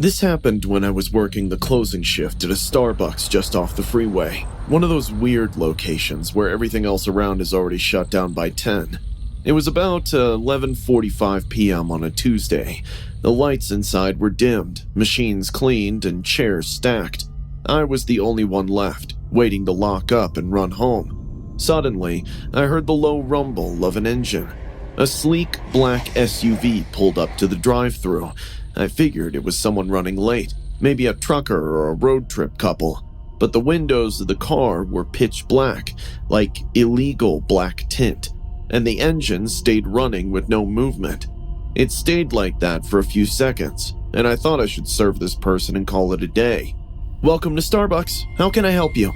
This happened when I was working the closing shift at a Starbucks just off the freeway, one of those weird locations where everything else around is already shut down by 10. It was about 11:45 p.m. on a Tuesday. The lights inside were dimmed, machines cleaned, and chairs stacked. I was the only one left, waiting to lock up and run home. Suddenly, I heard the low rumble of an engine. A sleek, black SUV pulled up to the drive-thru. I figured it was someone running late, maybe a trucker or a road trip couple. But the windows of the car were pitch black, like illegal black tint, and the engine stayed running with no movement. It stayed like that for a few seconds, and I thought I should serve this person and call it a day. "Welcome to Starbucks. How can I help you?"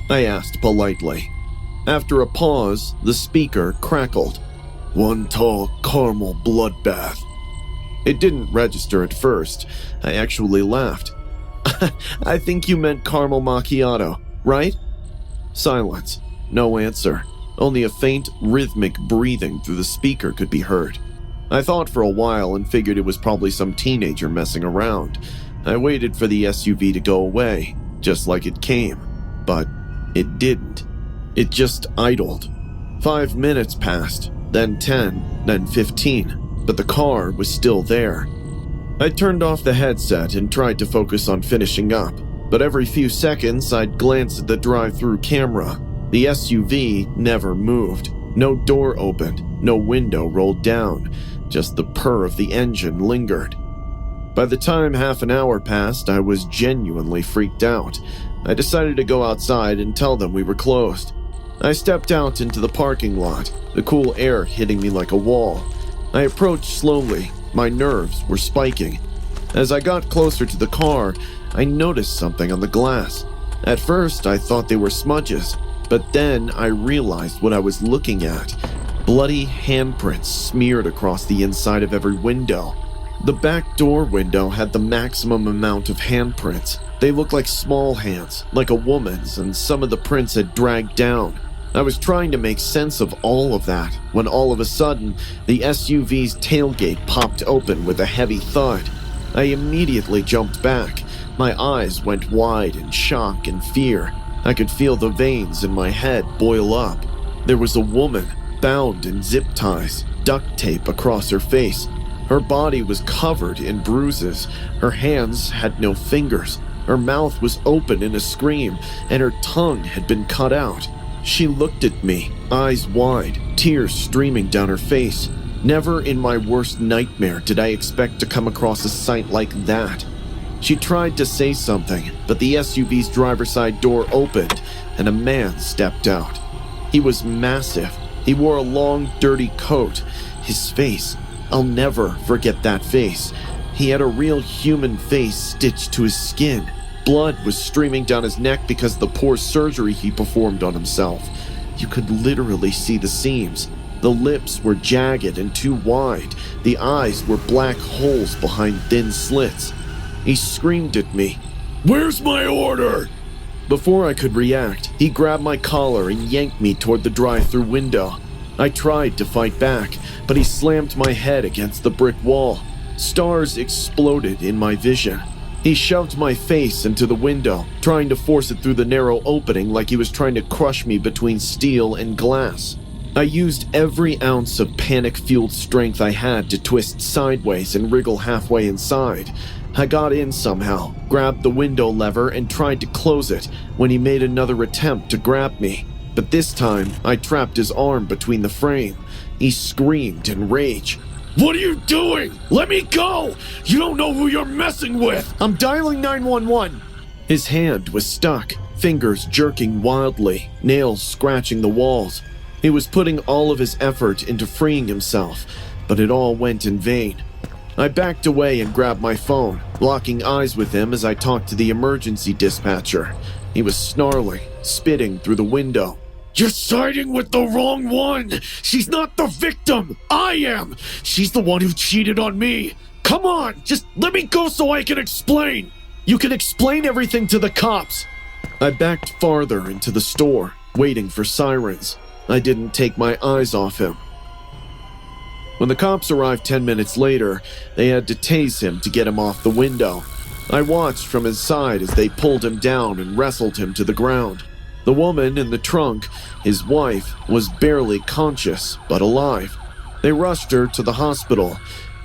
I asked politely. After a pause, the speaker crackled. "One tall caramel bloodbath." It didn't register at first. I actually laughed. "I think you meant caramel macchiato, right?" Silence. No answer. Only a faint, rhythmic breathing through the speaker could be heard. I thought for a while and figured it was probably some teenager messing around. I waited for the SUV to go away, just like it came. But it didn't. It just idled. 5 minutes passed, then 10, then 15. But the car was still there. I turned off the headset and tried to focus on finishing up, but every few seconds I'd glance at the drive-thru camera. The SUV never moved. No door opened, no window rolled down, just the purr of the engine lingered. By the time half an hour passed, I was genuinely freaked out. I decided to go outside and tell them we were closed. I stepped out into the parking lot, the cool air hitting me like a wall. I approached slowly. My nerves were spiking. As I got closer to the car, I noticed something on the glass. At first, I thought they were smudges, but then I realized what I was looking at. Bloody handprints smeared across the inside of every window. The back door window had the maximum amount of handprints. They looked like small hands, like a woman's, and some of the prints had dragged down. I was trying to make sense of all of that when all of a sudden, the SUV's tailgate popped open with a heavy thud. I immediately jumped back. My eyes went wide in shock and fear. I could feel the veins in my head boil up. There was a woman, bound in zip ties, duct tape across her face. Her body was covered in bruises. Her hands had no fingers. Her mouth was open in a scream, and her tongue had been cut out. She looked at me, eyes wide, tears streaming down her face. Never in my worst nightmare did I expect to come across a sight like that. She tried to say something, but the SUV's driver's side door opened, and a man stepped out. He was massive. He wore a long, dirty coat. His face, I'll never forget that face. He had a real human face stitched to his skin. Blood was streaming down his neck because of the poor surgery he performed on himself. You could literally see the seams. The lips were jagged and too wide. The eyes were black holes behind thin slits. He screamed at me, "Where's my order?" Before I could react, he grabbed my collar and yanked me toward the drive-thru window. I tried to fight back, but he slammed my head against the brick wall. Stars exploded in my vision. He shoved my face into the window, trying to force it through the narrow opening like he was trying to crush me between steel and glass. I used every ounce of panic-fueled strength I had to twist sideways and wriggle halfway inside. I got in somehow, grabbed the window lever and tried to close it when he made another attempt to grab me. But this time, I trapped his arm between the frame. He screamed in rage. "What are you doing? Let me go! You don't know who you're messing with! I'm dialing 911! His hand was stuck, fingers jerking wildly, nails scratching the walls. He was putting all of his effort into freeing himself, but it all went in vain. I backed away and grabbed my phone, locking eyes with him as I talked to the emergency dispatcher. He was snarling, spitting through the window. "You're siding with the wrong one! She's not the victim! I am! She's the one who cheated on me! Come on, just let me go so I can explain! You can explain everything to the cops!" I backed farther into the store, waiting for sirens. I didn't take my eyes off him. When the cops arrived 10 minutes later, they had to tase him to get him off the window. I watched from his side as they pulled him down and wrestled him to the ground. The woman in the trunk, his wife, was barely conscious, but alive. They rushed her to the hospital.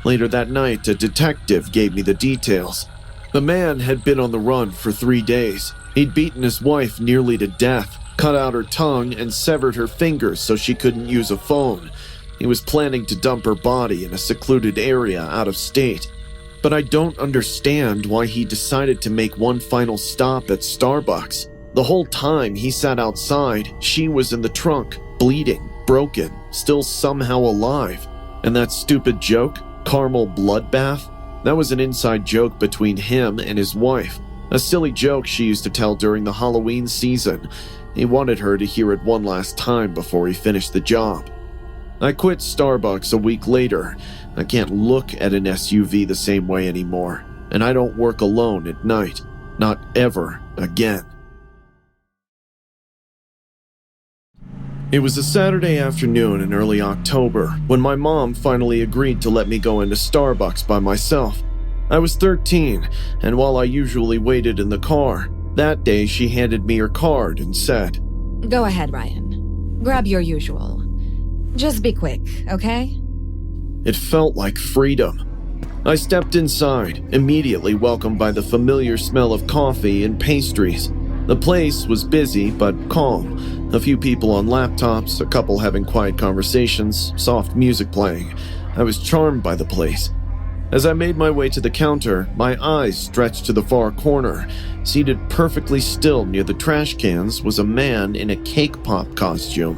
Later that night, a detective gave me the details. The man had been on the run for 3 days. He'd beaten his wife nearly to death, cut out her tongue, and severed her fingers so she couldn't use a phone. He was planning to dump her body in a secluded area out of state. But I don't understand why he decided to make one final stop at Starbucks. The whole time he sat outside, she was in the trunk, bleeding, broken, still somehow alive. And that stupid joke, caramel bloodbath, that was an inside joke between him and his wife. A silly joke she used to tell during the Halloween season. He wanted her to hear it one last time before he finished the job. I quit Starbucks a week later. I can't look at an SUV the same way anymore, and I don't work alone at night. Not ever again. It was a Saturday afternoon in early October when my mom finally agreed to let me go into Starbucks by myself. I was 13, and while I usually waited in the car, that day she handed me her card and said, "Go ahead, Ryan. Grab your usual. Just be quick, okay?" It felt like freedom. I stepped inside, immediately welcomed by the familiar smell of coffee and pastries. The place was busy but calm. A few people on laptops, a couple having quiet conversations, soft music playing. I was charmed by the place. As I made my way to the counter, my eyes stretched to the far corner. Seated perfectly still near the trash cans was a man in a cake pop costume.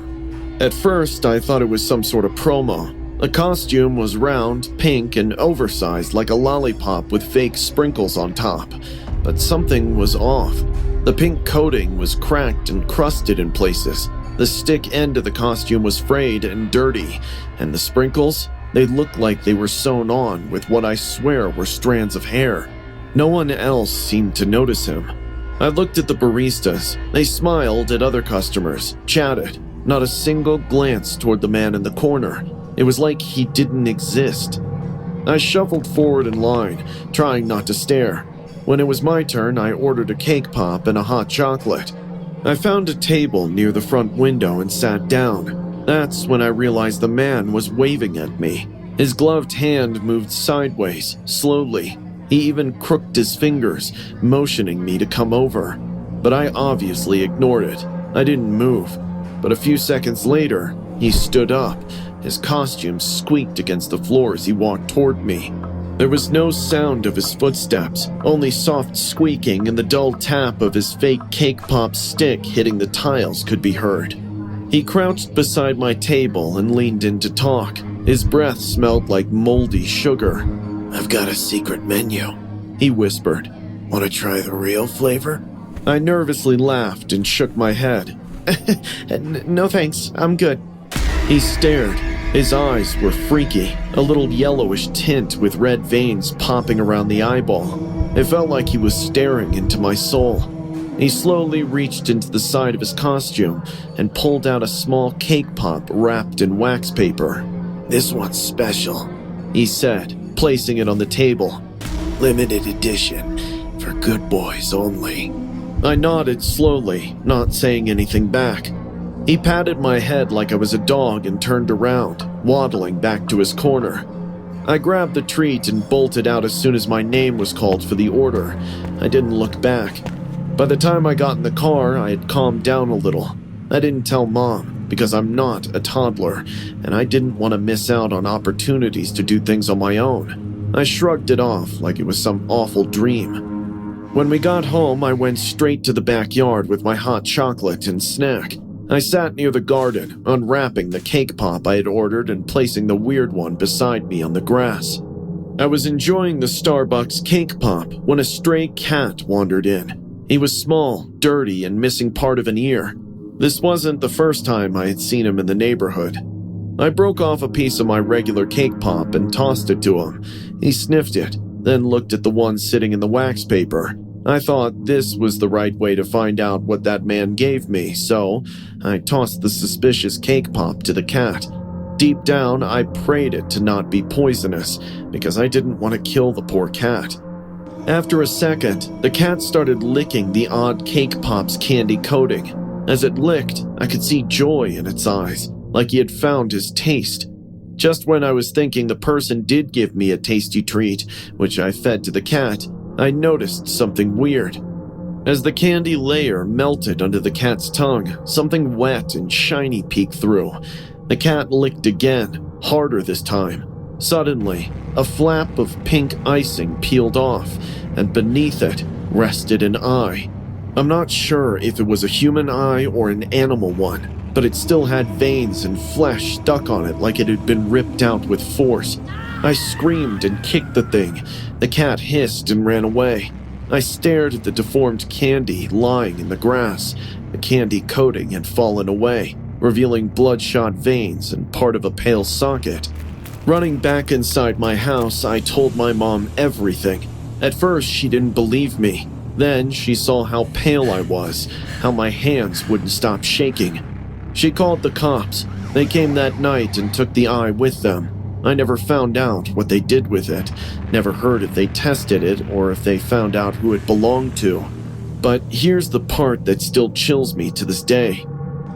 At first, I thought it was some sort of promo. The costume was round, pink, and oversized like a lollipop with fake sprinkles on top. But something was off. The pink coating was cracked and crusted in places. The stick end of the costume was frayed and dirty, and the sprinkles, they looked like they were sewn on with what I swear were strands of hair. No one else seemed to notice him. I looked at the baristas. They smiled at other customers, chatted. Not a single glance toward the man in the corner. It was like he didn't exist. I shuffled forward in line, trying not to stare. When it was my turn, I ordered a cake pop and a hot chocolate. I found a table near the front window and sat down. That's when I realized the man was waving at me. His gloved hand moved sideways, slowly. He even crooked his fingers, motioning me to come over. But I obviously ignored it. I didn't move. But a few seconds later, he stood up. His costume squeaked against the floor as he walked toward me. There was no sound of his footsteps, only soft squeaking and the dull tap of his fake cake pop stick hitting the tiles could be heard. He crouched beside my table and leaned in to talk. His breath smelled like moldy sugar. "I've got a secret menu," he whispered. "Want to try the real flavor?" I nervously laughed and shook my head. "No thanks, I'm good." He stared. His eyes were freaky, a little yellowish tint with red veins popping around the eyeball. It felt like he was staring into my soul. He slowly reached into the side of his costume and pulled out a small cake pop wrapped in wax paper. "This one's special," he said, placing it on the table. "Limited edition, for good boys only." I nodded slowly, not saying anything back. He patted my head like I was a dog and turned around, waddling back to his corner. I grabbed the treat and bolted out as soon as my name was called for the order. I didn't look back. By the time I got in the car, I had calmed down a little. I didn't tell Mom, because I'm not a toddler, and I didn't want to miss out on opportunities to do things on my own. I shrugged it off like it was some awful dream. When we got home, I went straight to the backyard with my hot chocolate and snack. I sat near the garden, unwrapping the cake pop I had ordered and placing the weird one beside me on the grass. I was enjoying the Starbucks cake pop when a stray cat wandered in. He was small, dirty, and missing part of an ear. This wasn't the first time I had seen him in the neighborhood. I broke off a piece of my regular cake pop and tossed it to him. He sniffed it, then looked at the one sitting in the wax paper. I thought this was the right way to find out what that man gave me, so I tossed the suspicious cake pop to the cat. Deep down, I prayed it to not be poisonous, because I didn't want to kill the poor cat. After a second, the cat started licking the odd Cake Pop's candy coating. As it licked, I could see joy in its eyes, like he had found his taste. Just when I was thinking the person did give me a tasty treat, which I fed to the cat, I noticed something weird. As the candy layer melted under the cat's tongue, something wet and shiny peeked through. The cat licked again, harder this time. Suddenly, a flap of pink icing peeled off, and beneath it rested an eye. I'm not sure if it was a human eye or an animal one, but it still had veins and flesh stuck on it like it had been ripped out with force. I screamed and kicked the thing. The cat hissed and ran away. I stared at the deformed candy lying in the grass. The candy coating had fallen away, revealing bloodshot veins and part of a pale socket. Running back inside my house, I told my mom everything. At first, she didn't believe me. Then she saw how pale I was, how my hands wouldn't stop shaking. She called the cops. They came that night and took the eye with them. I never found out what they did with it, never heard if they tested it or if they found out who it belonged to. But here's the part that still chills me to this day.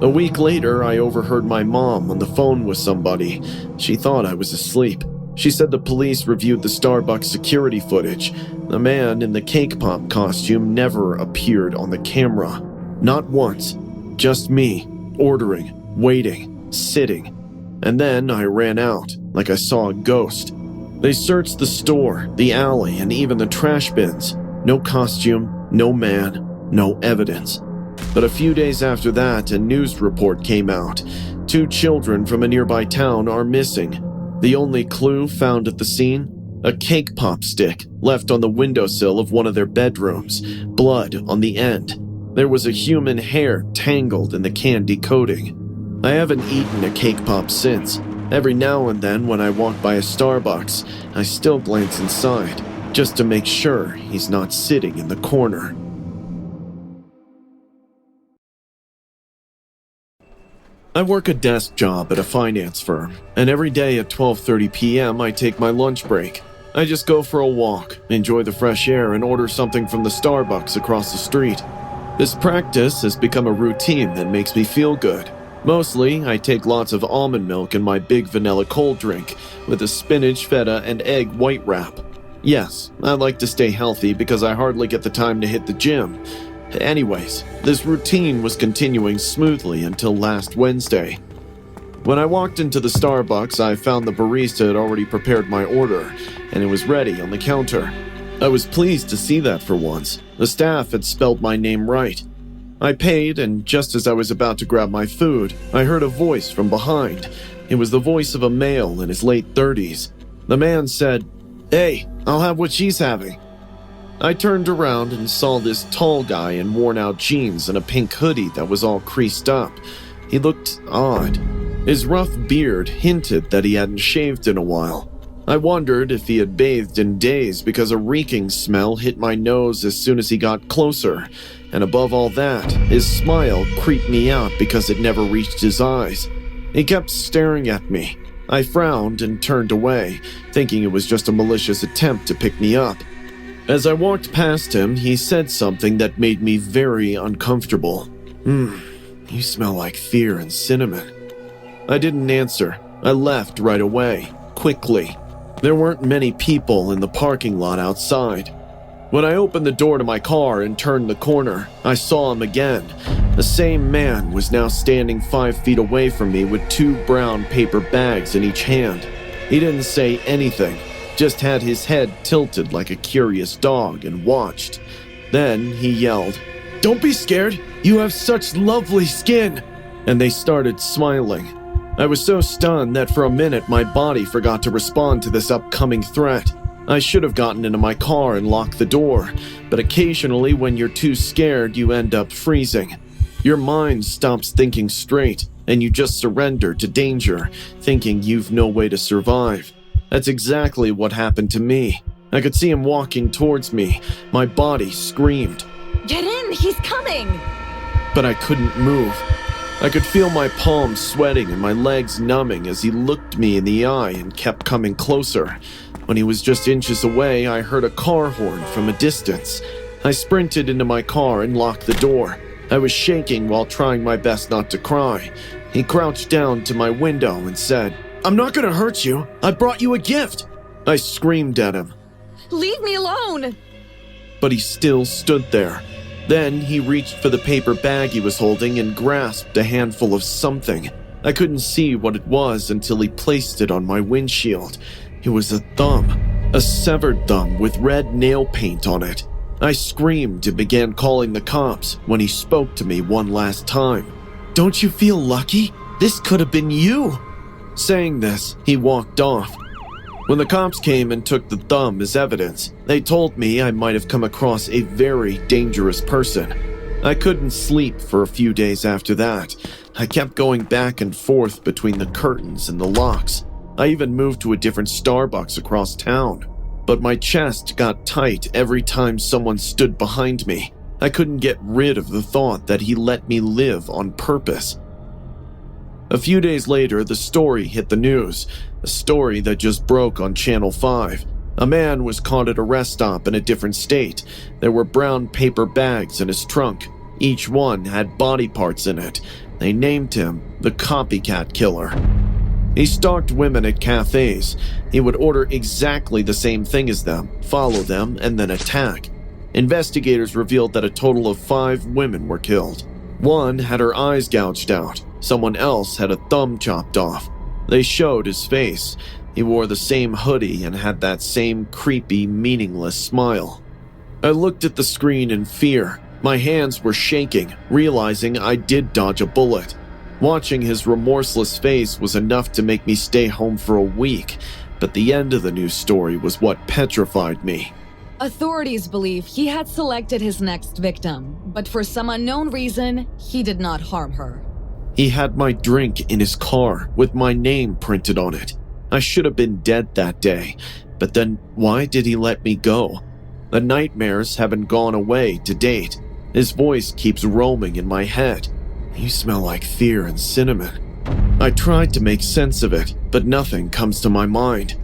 A week later, I overheard my mom on the phone with somebody. She thought I was asleep. She said the police reviewed the Starbucks security footage. The man in the Cake Pop costume never appeared on the camera. Not once. Just me, ordering, waiting, sitting. And then I ran out, like I saw a ghost. They searched the store, the alley, and even the trash bins. No costume, no man, no evidence. But a few days after that, a news report came out. 2 children from a nearby town are missing. The only clue found at the scene? A Cake Pop stick left on the windowsill of one of their bedrooms, blood on the end. There was a human hair tangled in the candy coating. I haven't eaten a Cake Pop since. Every now and then when I walk by a Starbucks, I still glance inside, just to make sure he's not sitting in the corner. I work a desk job at a finance firm, and every day at 12:30 p.m. I take my lunch break. I just go for a walk, enjoy the fresh air, and order something from the Starbucks across the street. This practice has become a routine that makes me feel good. Mostly, I take lots of almond milk in my big vanilla cold drink, with a spinach, feta, and egg white wrap. Yes, I like to stay healthy because I hardly get the time to hit the gym. Anyways, this routine was continuing smoothly until last Wednesday. When I walked into the Starbucks, I found the barista had already prepared my order, and it was ready on the counter. I was pleased to see that for once. The staff had spelled my name right. I paid, and just as I was about to grab my food, I heard a voice from behind. It was the voice of a male in his late 30s. The man said, "Hey, I'll have what she's having." I turned around and saw this tall guy in worn-out jeans and a pink hoodie that was all creased up. He looked odd. His rough beard hinted that he hadn't shaved in a while. I wondered if he had bathed in days because a reeking smell hit my nose as soon as he got closer. And above all that, his smile creeped me out because it never reached his eyes. He kept staring at me. I frowned and turned away, thinking it was just a malicious attempt to pick me up. As I walked past him, he said something that made me very uncomfortable. You smell like fear and cinnamon." I didn't answer. I left right away, quickly. There weren't many people in the parking lot outside. When I opened the door to my car and turned the corner, I saw him again. The same man was now standing 5 feet away from me with 2 brown paper bags in each hand. He didn't say anything, just had his head tilted like a curious dog and watched. Then he yelled, "Don't be scared, you have such lovely skin!" And they started smiling. I was so stunned that for a minute my body forgot to respond to this upcoming threat. I should have gotten into my car and locked the door, but occasionally when you're too scared, you end up freezing. Your mind stops thinking straight, and you just surrender to danger, thinking you've no way to survive. That's exactly what happened to me. I could see him walking towards me. My body screamed. Get in! He's coming! But I couldn't move. I could feel my palms sweating and my legs numbing as he looked me in the eye and kept coming closer. When he was just inches away, I heard a car horn from a distance. I sprinted into my car and locked the door. I was shaking while trying my best not to cry. He crouched down to my window and said, "I'm not gonna hurt you. I brought you a gift." I screamed at him. Leave me alone! But he still stood there. Then he reached for the paper bag he was holding and grasped a handful of something. I couldn't see what it was until he placed it on my windshield. It was a thumb, a severed thumb with red nail paint on it. I screamed and began calling the cops when he spoke to me one last time. "Don't you feel lucky? This could have been you." Saying this, he walked off. When the cops came and took the thumb as evidence, they told me I might have come across a very dangerous person. I couldn't sleep for a few days after that. I kept going back and forth between the curtains and the locks. I even moved to a different Starbucks across town. But my chest got tight every time someone stood behind me. I couldn't get rid of the thought that he let me live on purpose. A few days later, the story hit the news, a story that just broke on Channel 5. A man was caught at a rest stop in a different state. There were brown paper bags in his trunk. Each one had body parts in it. They named him the Copycat Killer. He stalked women at cafes. He would order exactly the same thing as them, follow them, and then attack. Investigators revealed that a total of 5 women were killed. One had her eyes gouged out. Someone else had a thumb chopped off. They showed his face. He wore the same hoodie and had that same creepy, meaningless smile. I looked at the screen in fear. My hands were shaking, realizing I did dodge a bullet. Watching his remorseless face was enough to make me stay home for a week, but the end of the news story was what petrified me. Authorities believe he had selected his next victim, but for some unknown reason, he did not harm her. He had my drink in his car with my name printed on it. I should have been dead that day, but then why did he let me go? The nightmares haven't gone away to date. His voice keeps roaming in my head. "You smell like fear and cinnamon." I tried to make sense of it, but nothing comes to my mind.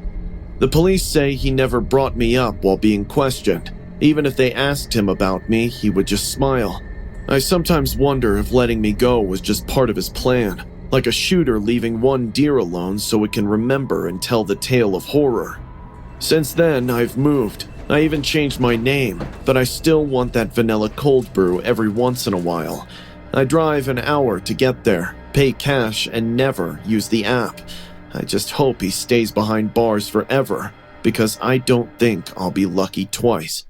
The police say he never brought me up while being questioned. Even if they asked him about me, he would just smile. I sometimes wonder if letting me go was just part of his plan, like a shooter leaving one deer alone so it can remember and tell the tale of horror. Since then, I've moved. I even changed my name, but I still want that vanilla cold brew every once in a while. I drive an hour to get there, pay cash, and never use the app. I just hope he stays behind bars forever, because I don't think I'll be lucky twice.